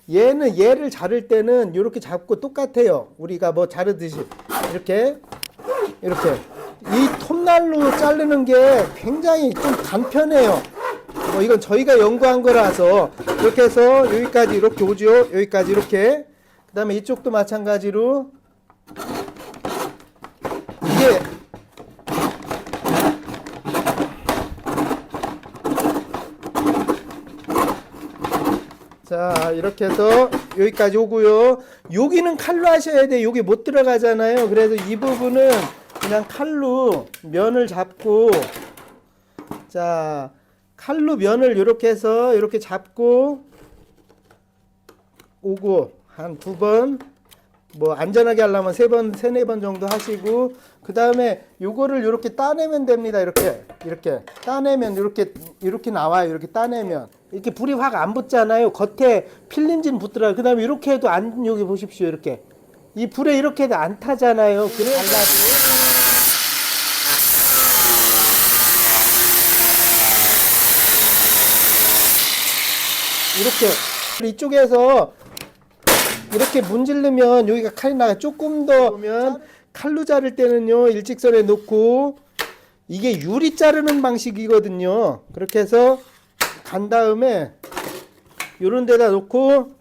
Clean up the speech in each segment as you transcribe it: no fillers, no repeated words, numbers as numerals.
얘를 자를 때는 이렇게 잡고 똑같아요. 우리가 뭐 자르듯이 이렇게 이 톱날로 자르는 게 굉장히 좀 간편해요. 뭐 이건 저희가 연구한 거라서 이렇게 해서 여기까지 이렇게 오죠. 여기까지 이렇게. 그 다음에 이쪽도 마찬가지로 이게 자 이렇게 해서 여기까지 오고요. 여기는 칼로 하셔야 돼요. 여기 못 들어가잖아요. 그래서 이 부분은 그냥 칼로 면을 잡고, 자 칼로 면을 이렇게 해서 이렇게 잡고 오고 한 2번, 뭐 안전하게 하려면 3번, 4번 정도 하시고, 그 다음에 요거를 이렇게 따내면 됩니다. 이렇게 따내면 이렇게 나와요. 이렇게 따내면 이렇게 불이 확 안 붙잖아요. 겉에 필름진 붙더라고요. 그 다음에 이렇게 해도 안, 여기 보십시오. 이렇게 이 불에 이렇게 해도 안 타잖아요. 그래 달라도 이렇게 이쪽에서 이렇게 문지르면 여기가 칼이 나가. 조금 더 보면 칼로 자를 때는요 일직선에 놓고, 이게 유리 자르는 방식이거든요. 그렇게 해서 간 다음에 요런 데다 놓고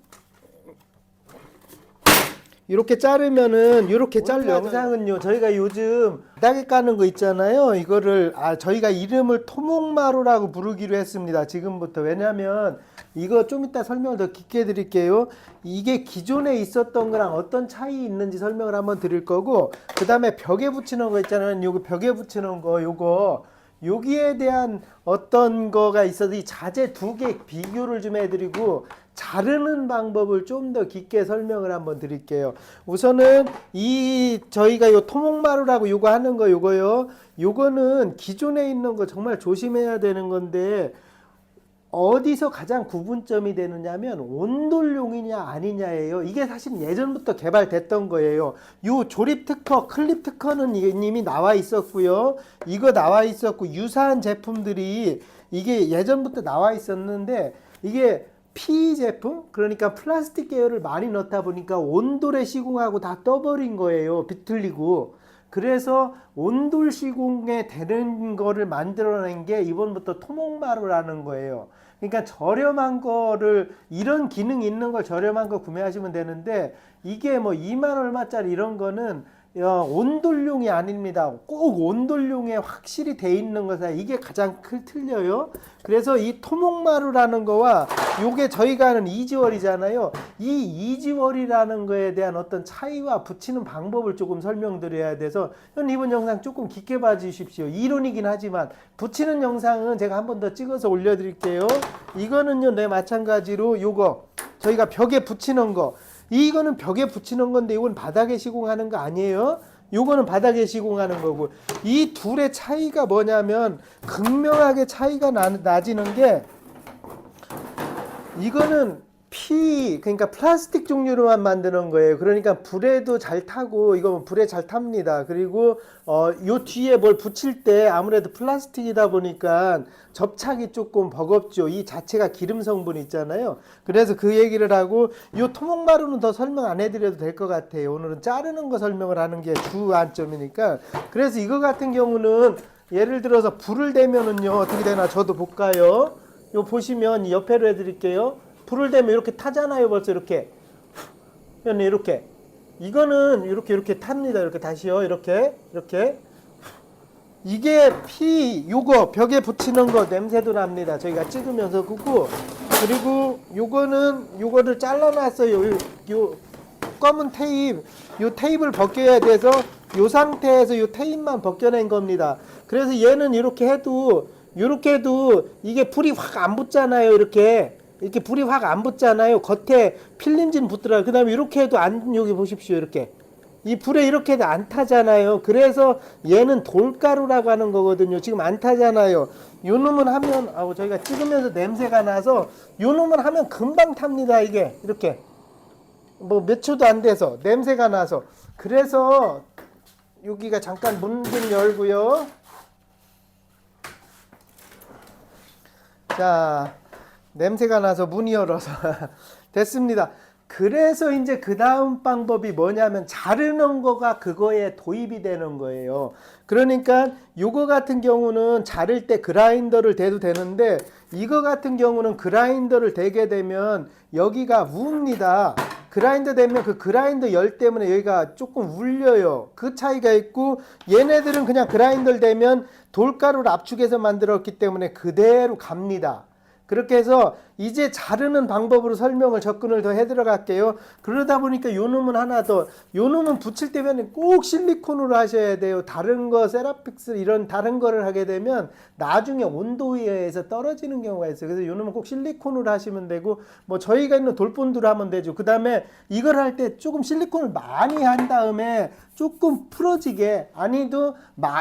이렇게 자르면은 이렇게 자르. 영상은요 저희가 요즘 바닥에 까는 거 있잖아요. 이거를 저희가 이름을 토목마루라고 부르기로 했습니다. 지금부터. 왜냐면 이거 좀 이따 설명을 더 깊게 드릴게요. 이게 기존에 있었던 거랑 어떤 차이 있는지 설명을 한번 드릴 거고, 그 다음에 벽에 붙이는 거 있잖아요. 요거 벽에 붙이는 거, 요거 여기에 대한 어떤 거가 있어서 이 자재 2개 비교를 좀 해드리고 자르는 방법을 좀 더 깊게 설명을 한번 드릴게요. 우선은 이 저희가 요 토목마루라고 요거 하는 거, 요거요. 요거는 기존에 있는 거 정말 조심해야 되는 건데, 어디서 가장 구분점이 되느냐면 온돌용이냐 아니냐예요. 이게 사실 예전부터 개발됐던 거예요. 요 조립 특허, 클립 특허는 이미 나와 있었고요. 이거 나와 있었고, 유사한 제품들이 이게 예전부터 나와 있었는데, 이게 PE 제품, 그러니까 플라스틱 계열을 많이 넣다 보니까 온돌에 시공하고 다 떠버린 거예요. 비틀리고. 그래서 온돌 시공에 되는 거를 만들어낸 게 이번부터 토목마루라는 거예요. 그러니까 저렴한 거를, 이런 기능 있는 걸 저렴한 거 구매하시면 되는데, 이게 뭐 2만 얼마짜리 이런 거는 온돌용이 아닙니다. 꼭 온돌용에 확실히 돼 있는 것에 이게 가장 틀려요. 그래서 이 토목마루라는 거와 요게 저희가 하는 이지월이잖아요. 이 이지월이라는 거에 대한 어떤 차이와 붙이는 방법을 조금 설명드려야 돼서 이번 영상 조금 깊게 봐주십시오. 이론이긴 하지만 붙이는 영상은 제가 한 번 더 찍어서 올려드릴게요. 이거는요, 네, 마찬가지로 요거 저희가 벽에 붙이는 거, 이거는 벽에 붙이는 건데 이건 바닥에 시공하는 거 아니에요. 요거는 바닥에 시공하는 거고, 이 둘의 차이가 뭐냐면 극명하게 차이가 나지는 게, 이거는 그러니까 플라스틱 종류로만 만드는 거예요. 그러니까 불에도 잘 타고, 이거 불에 잘 탑니다. 그리고 요 뒤에 뭘 붙일 때 아무래도 플라스틱이다 보니까 접착이 조금 버겁죠. 이 자체가 기름 성분 있잖아요. 그래서 그 얘기를 하고, 요 토목마루는 더 설명 안 해드려도 될 것 같아요. 오늘은 자르는 거 설명을 하는 게 주안점이니까. 그래서 이거 같은 경우는 예를 들어서 불을 대면은요 어떻게 되나 저도 볼까요? 요 보시면 옆에로 해드릴게요. 불을 대면 이렇게 타잖아요. 벌써 이렇게 이거는 이렇게 탑니다. 이렇게 다시요. 이렇게 이게 요거 벽에 붙이는 거 냄새도 납니다. 저희가 찍으면서. 그리고 요거를 잘라놨어요. 요 검은 테이프, 요 테이프를 벗겨야 돼서 요 상태에서 요 테이프만 벗겨낸 겁니다. 그래서 얘는 이렇게 해도 이게 불이 확 안 붙잖아요. 이렇게 불이 확 안 붙잖아요. 겉에 필름진 붙더라고요. 그 다음에 이렇게 해도 여기 보십시오. 이렇게 이 불에 이렇게 해도 안 타잖아요. 그래서 얘는 돌가루라고 하는 거거든요. 지금 안 타잖아요. 요 놈은 하면 저희가 찍으면서 냄새가 나서, 요 놈은 하면 금방 탑니다. 이게 이렇게 뭐 몇 초도 안 돼서 냄새가 나서. 그래서 여기가 잠깐 문 좀 열고요. 자, 냄새가 나서 문이 열어서 됐습니다. 그래서 이제 그 다음 방법이 뭐냐면 자르는 거가 그거에 도입이 되는 거예요. 그러니까 요거 같은 경우는 자를 때 그라인더를 대도 되는데 이거 같은 경우는 그라인더를 대게 되면 여기가 우웁니다. 그라인더 되면 그 그라인더 열 때문에 여기가 조금 울려요. 그 차이가 있고 얘네들은 그냥 그라인더를 대면 돌가루를 압축해서 만들었기 때문에 그대로 갑니다. 그렇게 해서 이제 자르는 방법으로 설명을 접근을 더 해 들어갈게요. 그러다 보니까 요 놈은 하나 더, 요 놈은 붙일 때면 꼭 실리콘으로 하셔야 돼요. 다른 거 세라픽스 이런 다른 거를 하게 되면 나중에 온도에 의해서 떨어지는 경우가 있어요. 그래서 요 놈은 꼭 실리콘으로 하시면 되고 뭐 저희가 있는 돌본드로 하면 되죠. 그 다음에 이걸 할 때 조금 실리콘을 많이 한 다음에 조금 풀어지게 아니도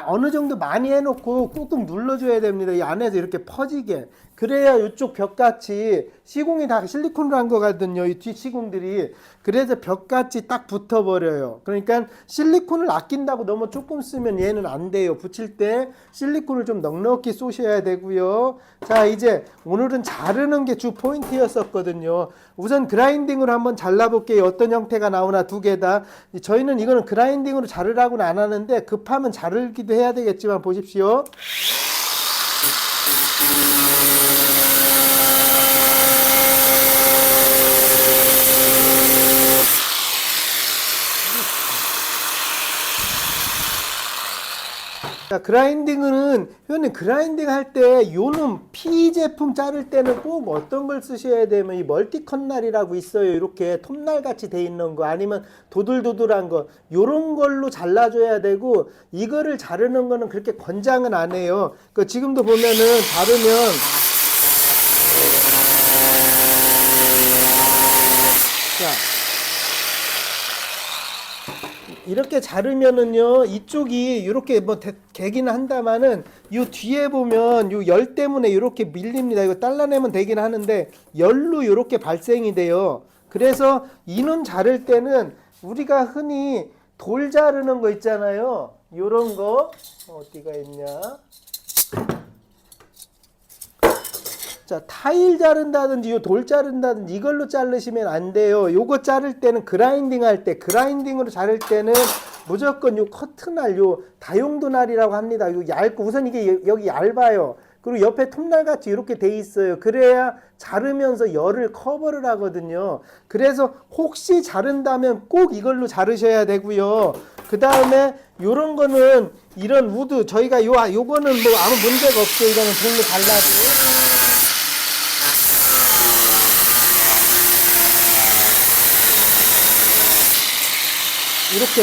어느 정도 많이 해놓고 꾹꾹 눌러줘야 됩니다. 이 안에서 이렇게 퍼지게. 그래야 이쪽 벽같이 시공이 다 실리콘으로 한 거거든요. 이 뒷 시공들이. 그래서 벽같이 딱 붙어버려요. 그러니까 실리콘을 아낀다고 너무 조금 쓰면 얘는 안 돼요. 붙일 때 실리콘을 좀 넉넉히 쏘셔야 되고요. 자, 이제 오늘은 자르는 게 주 포인트였었거든요. 우선 그라인딩으로 한번 잘라볼게요. 어떤 형태가 나오나 두 개 다. 저희는 이거는 그라인딩으로 자르라고는 안 하는데 급하면 자르기도 해야 되겠지만 보십시오. 자, 그라인딩은 회원님 그라인딩 할 때 요놈 P 제품 자를 때는 꼭 어떤 걸 쓰셔야 되면 이 멀티 컷날이라고 있어요. 이렇게 톱날 같이 돼 있는 거 아니면 도들도들한 거 요런 걸로 잘라줘야 되고 이거를 자르는 거는 그렇게 권장은 안 해요. 그 지금도 보면은 자르면 자 이렇게 자르면은요 이쪽이 이렇게 뭐 개긴 한다마는 요 뒤에 보면 요 열 때문에 이렇게 밀립니다. 이거 잘라내면 되긴 하는데 열로 이렇게 발생이 돼요. 그래서 이눈 자를 때는 우리가 흔히 돌 자르는 거 있잖아요. 요런 거 어디가 있냐? 자, 타일 자른다든지 요 돌 자른다든지 이걸로 자르시면 안 돼요. 요거 자를 때는 그라인딩 할 때 그라인딩으로 자를 때는 무조건 요 커트날 요 다용도 날이라고 합니다. 요 얇고 우선 이게 여기 얇아요. 그리고 옆에 톱날 같이 이렇게 돼 있어요. 그래야 자르면서 열을 커버를 하거든요. 그래서 혹시 자른다면 꼭 이걸로 자르셔야 되고요. 그 다음에 요런 거는 이런 우드 저희가 요거는 뭐 아무 문제가 없어요. 이거는 돌로 발라도. 이렇게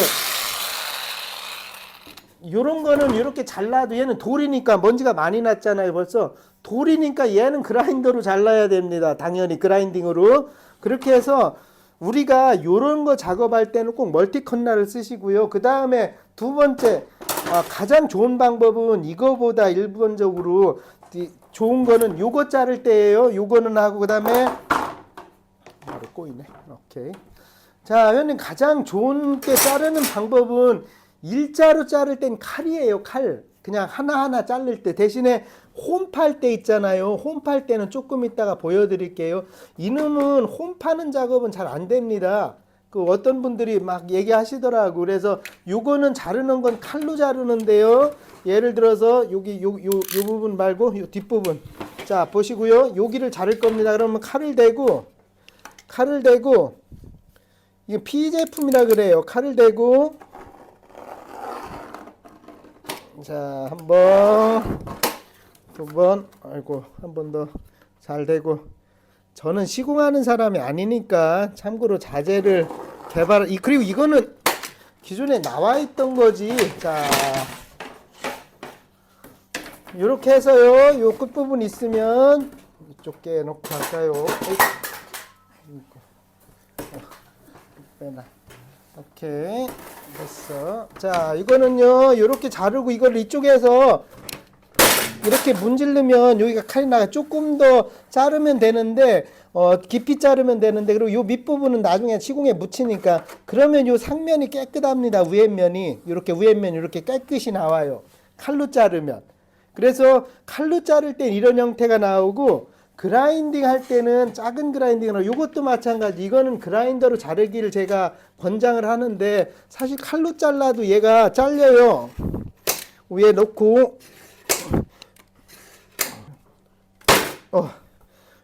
요런 거는 이렇게 잘라도 얘는 돌이니까 먼지가 많이 났잖아요. 벌써 돌이니까 얘는 그라인더로 잘라야 됩니다. 당연히 그라인딩으로. 그렇게 해서 우리가 요런 거 작업할 때는 꼭 멀티컷날을 쓰시고요. 그 다음에 두 번째 가장 좋은 방법은 이거보다 일반적으로 좋은 거는 요거 자를 때예요. 요거는 하고 그 다음에 바로 꼬이네. 오케이. 자, 회원님 가장 좋은 게 자르는 방법은 일자로 자를 땐 칼이에요. 칼. 그냥 하나하나 자를 때. 대신에 홈팔 때 있잖아요. 홈팔 때는 조금 이따가 보여드릴게요. 이놈은 홈 파는 작업은 잘 안 됩니다. 그 어떤 분들이 막 얘기하시더라고. 그래서 요거는 자르는 건 칼로 자르는데요. 예를 들어서 여기 요 부분 말고 요 뒷부분. 자, 보시고요. 여기를 자를 겁니다. 그러면 칼을 대고 이게 P 제품이라 그래요. 칼을 대고 자, 한 번, 두 번, 아이고, 한 번 더 잘 대고. 저는 시공하는 사람이 아니니까 참고로 자재를 그리고 이거는 기존에 나와 있던 거지. 자, 이렇게 해서요. 요 끝부분 있으면 이쪽 놓고 할까요? 빼놔. 오케이, 됐어. 자, 이거는요 이렇게 자르고 이걸 이쪽에서 이렇게 문지르면 여기가 칼이 나가. 조금 더 자르면 되는데 깊이 자르면 되는데, 그리고 요 밑부분은 나중에 시공에 묻히니까 그러면 요 상면이 깨끗합니다. 위에면이 이렇게 위에면 이렇게 깨끗이 나와요. 칼로 자르면. 그래서 칼로 자를 땐 이런 형태가 나오고 그라인딩 할 때는 작은 그라인딩으로 이것도 마찬가지. 이거는 그라인더로 자르기를 제가 권장을 하는데 사실 칼로 잘라도 얘가 잘려요. 위에 놓고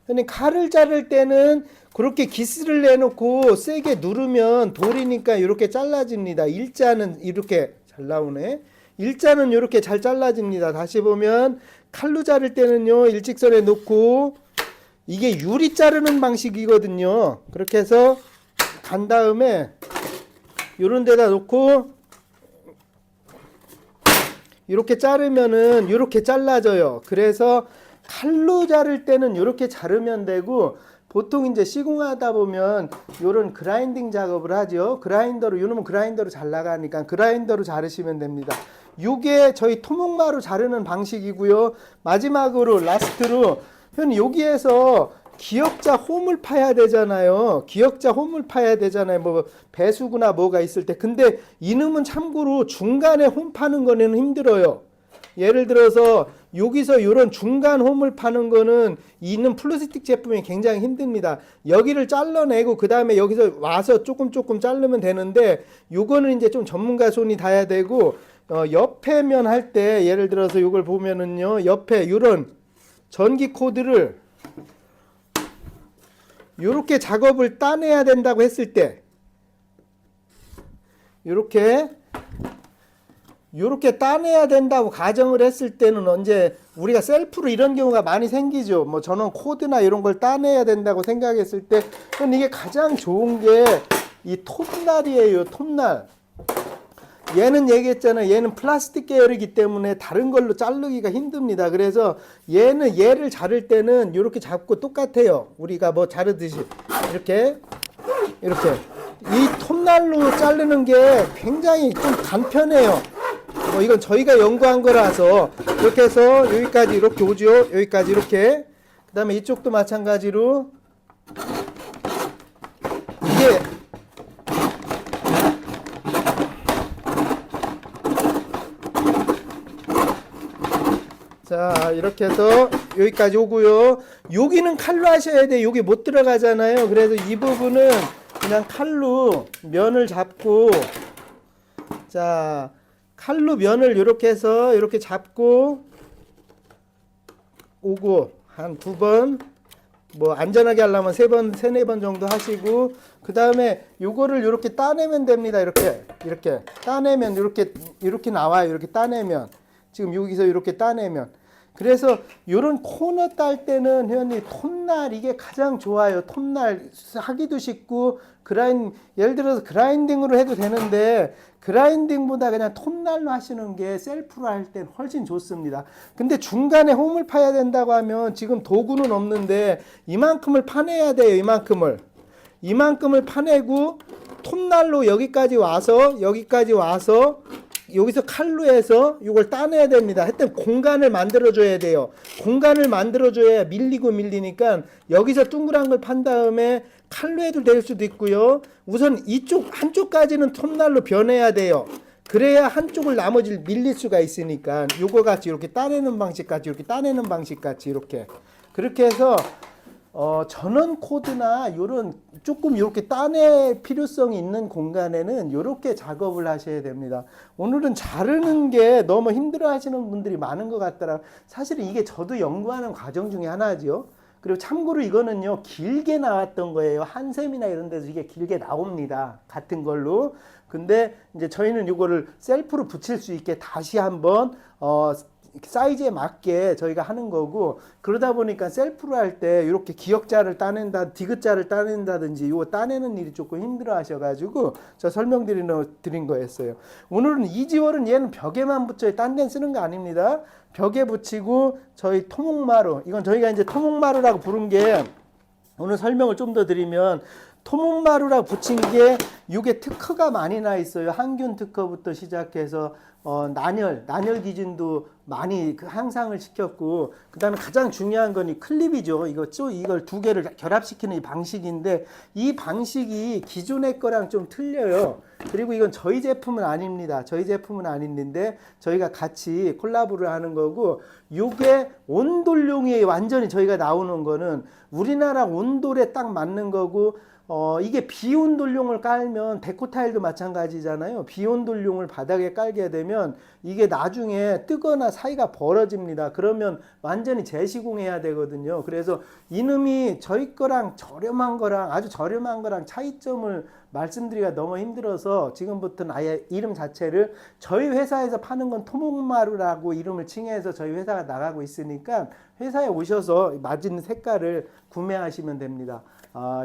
근데 칼을 자를 때는 그렇게 기스를 내놓고 세게 누르면 돌이니까 이렇게 잘라집니다. 일자는 이렇게 잘 나오네. 일자는 이렇게 잘 잘라집니다. 다시 보면 칼로 자를 때는요, 일직선에 놓고 이게 유리 자르는 방식이거든요. 그렇게 해서 간 다음에 요런 데다 놓고 이렇게 자르면은 이렇게 잘라져요. 그래서 칼로 자를 때는 이렇게 자르면 되고, 보통 이제 시공하다 보면 요런 그라인딩 작업을 하죠. 그라인더로, 요놈은 그라인더로 잘 나가니까 그라인더로 자르시면 됩니다. 요게 저희 토목마루 자르는 방식이고요. 마지막으로 라스트로 여기에서 기역자 홈을 파야 되잖아요. 기역자 홈을 파야 되잖아요. 뭐 배수구나 뭐가 있을 때. 근데 이놈은 참고로 중간에 홈 파는 거는 힘들어요. 예를 들어서 여기서 이런 중간 홈을 파는 거는 이는 플라스틱 제품이 굉장히 힘듭니다. 여기를 잘라내고 그 다음에 여기서 와서 조금 자르면 되는데, 요거는 이제 좀 전문가 손이 닿아야 되고, 옆에 면 할 때 예를 들어서 요걸 보면은요, 옆에 이런 전기 코드를 요렇게 작업을 따내야 된다고 했을 때, 요렇게 따내야 된다고 가정을 했을 때는 언제 우리가 셀프로 이런 경우가 많이 생기죠. 뭐 전원 코드나 이런 걸 따내야 된다고 생각했을 때, 이게 가장 좋은 게 이 톱날이에요. 톱날. 얘는 얘기했잖아요. 얘는 플라스틱 계열이기 때문에 다른 걸로 자르기가 힘듭니다. 그래서 얘를 자를 때는 이렇게 잡고 똑같아요. 우리가 뭐 자르듯이 이렇게 이 톱날로 자르는 게 굉장히 좀 간편해요. 이건 저희가 연구한 거라서 이렇게 해서 여기까지 이렇게 오죠. 여기까지 이렇게. 그 다음에 이쪽도 마찬가지로 이게 자, 이렇게 해서 여기까지 오고요. 여기는 칼로 하셔야 돼요. 여기 못 들어가잖아요. 그래서 이 부분은 그냥 칼로 면을 잡고, 자, 칼로 면을 이렇게 해서 이렇게 잡고 오고, 한 2번, 뭐 안전하게 하려면 3번, 3-4번 정도 하시고, 그 다음에 요거를 이렇게 따내면 됩니다. 이렇게 따내면 이렇게 나와요. 이렇게 따내면. 지금 여기서 이렇게 따내면. 그래서 요런 코너 딸 때는 회원님 톱날 이게 가장 좋아요. 톱날 하기도 쉽고, 예를 들어서 그라인딩으로 해도 되는데, 그라인딩보다 그냥 톱날로 하시는 게 셀프로 할 땐 훨씬 좋습니다. 근데 중간에 홈을 파야 된다고 하면 지금 도구는 없는데 이만큼을 파내야 돼요. 이만큼을 파내고 톱날로 여기까지 와서 여기서 칼로 해서 이걸 따내야 됩니다. 하여튼 공간을 만들어줘야 돼요. 공간을 만들어줘야 밀리니까 여기서 둥그란 걸 판 다음에 칼로 해도 될 수도 있고요. 우선 한쪽까지는 톱날로 변해야 돼요. 그래야 한쪽을 나머지를 밀릴 수가 있으니까 요거 같이 이렇게 따내는 방식같이 이렇게 그렇게 해서 전원 코드나 요런 조금 이렇게 따낼 필요성이 있는 공간에는 이렇게 작업을 하셔야 됩니다. 오늘은 자르는 게 너무 힘들어 하시는 분들이 많은 것 같더라고요. 사실은 이게 저도 연구하는 과정 중에 하나죠. 그리고 참고로 이거는요, 길게 나왔던 거예요. 한샘이나 이런 데서 이게 길게 나옵니다. 같은 걸로. 근데 이제 저희는 이거를 셀프로 붙일 수 있게 다시 한번 사이즈에 맞게 저희가 하는 거고, 그러다 보니까 셀프로 할 때 이렇게 기역자를 따낸다, 디귿자를 따낸다든지 이거 따내는 일이 조금 힘들어 하셔가지고 저 설명드린 거였어요. 오늘은 이지월은 얘는 벽에만 붙여요. 딴 데는 쓰는 거 아닙니다. 벽에 붙이고 저희 토목마루, 이건 저희가 이제 토목마루라고 부른 게, 오늘 설명을 좀 더 드리면 토목마루라고 붙인 게 이게 특허가 많이 나 있어요. 항균 특허부터 시작해서 난열 기준도 많이 그 향상을 시켰고, 그다음에 가장 중요한 건 이 클립이죠. 이걸 두 개를 결합시키는 이 방식인데, 이 방식이 기존의 거랑 좀 틀려요. 그리고 이건 저희 제품은 아닙니다. 저희 제품은 아닌데 저희가 같이 콜라보를 하는 거고, 요게 온돌용이 완전히 저희가 나오는 거는 우리나라 온돌에 딱 맞는 거고, 이게 비온돌용을 깔면 데코 타일도 마찬가지잖아요. 비온돌용을 바닥에 깔게 되면 이게 나중에 뜨거나 사이가 벌어집니다. 그러면 완전히 재시공해야 되거든요. 그래서 이놈이 저희 거랑 저렴한 거랑 아주 저렴한 거랑 차이점을 말씀드리기가 너무 힘들어서 지금부터는 아예 이름 자체를, 저희 회사에서 파는 건 토목마루라고 이름을 칭해서 저희 회사가 나가고 있으니까 회사에 오셔서 맞은 색깔을 구매하시면 됩니다.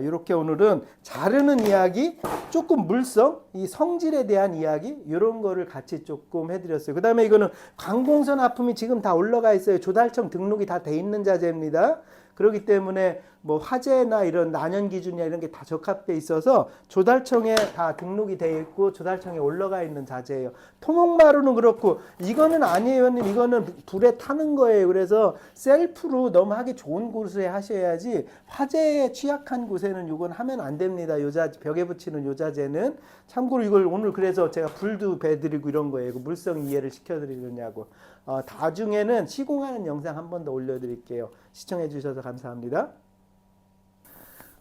이렇게 오늘은 자르는 이야기, 조금 물성, 이 성질에 대한 이야기, 이런 거를 같이 조금 해드렸어요. 그 다음에 이거는 관공서 납품이 지금 다 올라가 있어요. 조달청 등록이 다 돼 있는 자재입니다. 그렇기 때문에 뭐 화재나 이런 난연 기준이나 이런 게 다 적합돼 있어서 조달청에 다 등록이 돼 있고 조달청에 올라가 있는 자재예요. 토목마루는 그렇고, 이거는 아니에요, 형님. 이거는 불에 타는 거예요. 그래서 셀프로 너무 하기 좋은 곳에 하셔야지, 화재에 취약한 곳에는 이건 하면 안 됩니다. 벽에 붙이는 요 자재는. 참고로 이걸 오늘 그래서 제가 불도 배드리고 이런 거예요. 물성 이해를 시켜드리느냐고. 나중에는 시공하는 영상 한 번 더 올려드릴게요. 시청해 주셔서 감사합니다.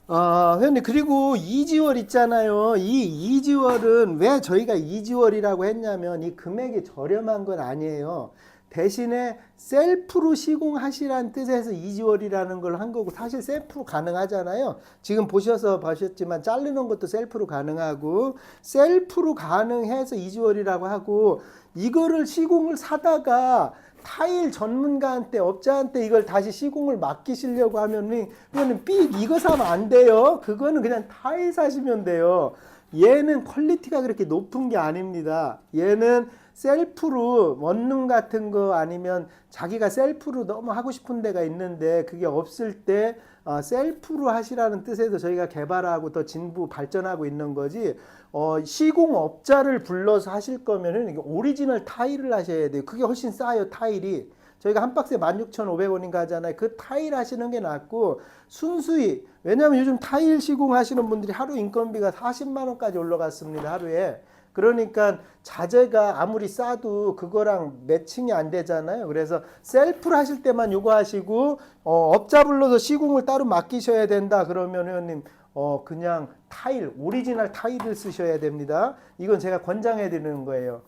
회원님, 그리고 이지월 있잖아요. 이 이지월은 왜 저희가 이지월이라고 했냐면, 이 금액이 저렴한 건 아니에요. 대신에 셀프로 시공하시라는 뜻에서 이지월이라는 걸 한 거고, 사실 셀프로 가능하잖아요. 지금 보셨지만 자르는 것도 셀프로 가능하고, 셀프로 가능해서 이지월이라고 하고, 이거를 시공을 사다가 타일 전문가한테, 업자한테 이걸 다시 시공을 맡기시려고 하면은, 그거는 이거 사면 안 돼요. 그거는 그냥 타일 사시면 돼요. 얘는 퀄리티가 그렇게 높은 게 아닙니다. 얘는 셀프로 원룸 같은 거, 아니면 자기가 셀프로 너무 하고 싶은 데가 있는데 그게 없을 때 셀프로 하시라는 뜻에서 저희가 개발하고 더 진부 발전하고 있는 거지, 시공업자를 불러서 하실 거면은 오리지널 타일을 하셔야 돼요. 그게 훨씬 싸요, 타일이. 저희가 한 박스에 16,500원인가 하잖아요. 그 타일 하시는 게 낫고, 순수히, 왜냐하면 요즘 타일 시공하시는 분들이 하루 인건비가 40만 원까지 올라갔습니다, 하루에. 그러니까 자재가 아무리 싸도 그거랑 매칭이 안 되잖아요. 그래서 셀프로 하실 때만 요거 하시고, 업자 불러서 시공을 따로 맡기셔야 된다 그러면 회원님, 그냥 타일, 오리지널 타일을 쓰셔야 됩니다. 이건 제가 권장해 드리는 거예요.